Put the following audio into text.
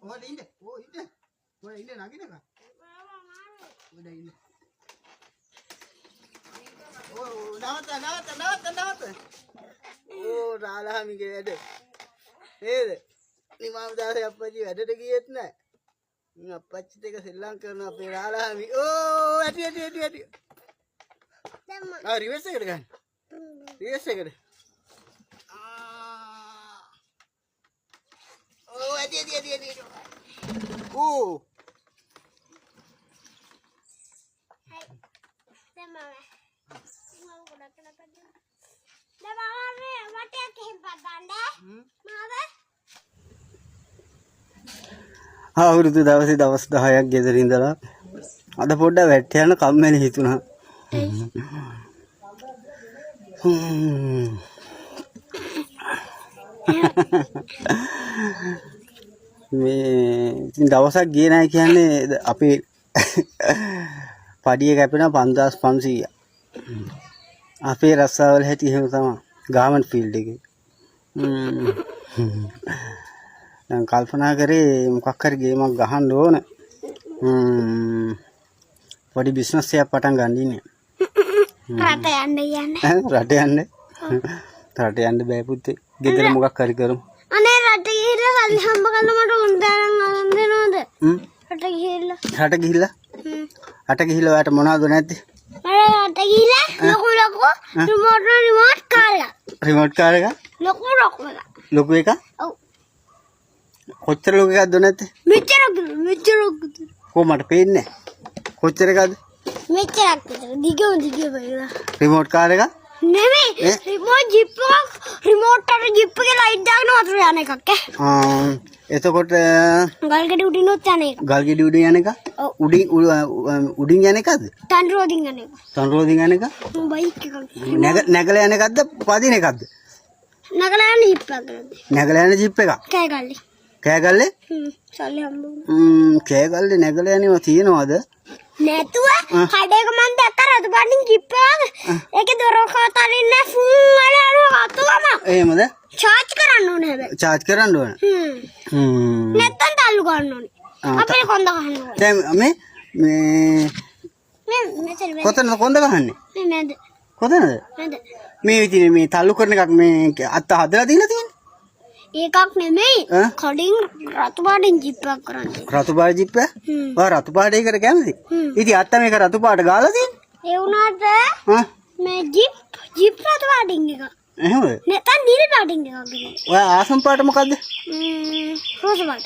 ඔය ඉන්න. ඔය ඉන්න නගිනක. ඔය ඉන්න. නවත. ඕ රාලහාමිගේ වැඩ. නේද? නිමාම් දාසේ අප්පච්චි වැඩට ගියෙත් නැහැ. මම අප්පච්චිත් එක සෙල්ලම් කරනවා අපේ රාලහාමි. ඕ ඇටි. දැන් රිවර්ස් එකට ගන්න. රිවර්ස් එකට. ඕ ඇටි. ඕ. දැන් මම ගොඩක් කළා. දැන් මම වටයක් එහෙම පදන්න. මාව අවුරුදු දවසේ දවස් 10ක් ගෙදර ඉඳලා අද පොඩ්ඩක් වැට්ට යන කම්මැලි හිතුණා. මේ ඉතින් දවසක් ගියේ නැහැ කියන්නේ අපේ පඩිය කැපෙනවා 5500. අපේ රස්සාවල හැටි එහෙම තමයි. ගාමන්ට් ෆීල්ඩ් එකේ. දැන් කල්පනා කරේ මොකක් හරි ගේමක් ගහන්න ඕන. පොඩි බිස්නස් එකක් පටන් ගන්න ඉන්නේ. රට යන්න බෑ පුතේ. ගෙදර මොකක් හරි කරමු. අනේ රට ගිහිල්ලා සල්ලි හම්බ කරන්න මට උන් තරම් අරන් දෙනවද? රට ගිහිල්ලා ඔයාට මොනවද නැත්තේ? රට ගිහිල්ලා ලොකු රිමෝට් කාර් එක. ලොකු එක? ඔව්. කොච්චර ලොකු එකක්ද නැත්තේ? මෙච්චර කොහමද පේන්නේ? කොච්චර එකක්ද? මෙච්චරක් විතර. දිග බලලා. රිමෝට් කාර් එක? නෙමෙයි. රිමෝට් එකේ ලයිට් දාගෙන වතුර යන එකක් එතකොට ගල්ගෙඩි උඩිනොත් යන එක. ගල්ගෙඩි උඩින් යන එක? උඩින් යන එකද? තන්රෝදින් යන එක. බයික් එකක්. නැගලා යන එකක්ද පදින එකක්ද? නැගලා යන ජීප් එකක්. කෑගල්ලේ? සල්ලි හම්බුනේ. කෑගල්ලේ නැගලා යනවා තියනවද? නැතුව කඩේක මන් දැක්ක රතු පාටින් ජීප් එකක්. ඒකේ දොර කතාරින් නැහැ ෆුන් වල යනවා අතවම. එහෙමද? චාර්ජ් කරන්න ඕනේ හැබැයි. චාර්ජ් කරන්න ඕන. නැත්තම් තල්ලු ගන්න ඕනේ. අපේ කොන්ද ගන්න ඕනේ. දැන් මේ කොතනද කොන්ද ගහන්නේ? නේද? කොතනද? නේද? මේ විදිහේ මේ තල්ලු කරන එකක් මේ අත්ත හදලා දීලා තියෙන්නේ. ඒකක් නෙමෙයි. කඩින් රතු පාටින් ජීප් එකක් කරන්නේ. රතු පාට ජීප් එක? ඔය රතු පාට එකට කැමති? ඉතින් අත්ත මේක රතු පාට ගාලා තියෙන්නේ. ඒ වුණාට මේ ජීප් රතු පාටින් එක. එහෙමද? නැත්නම් නිල් පාටින් එකක්. ඔය ආසම් පාට මොකද්ද? රෝස පාට.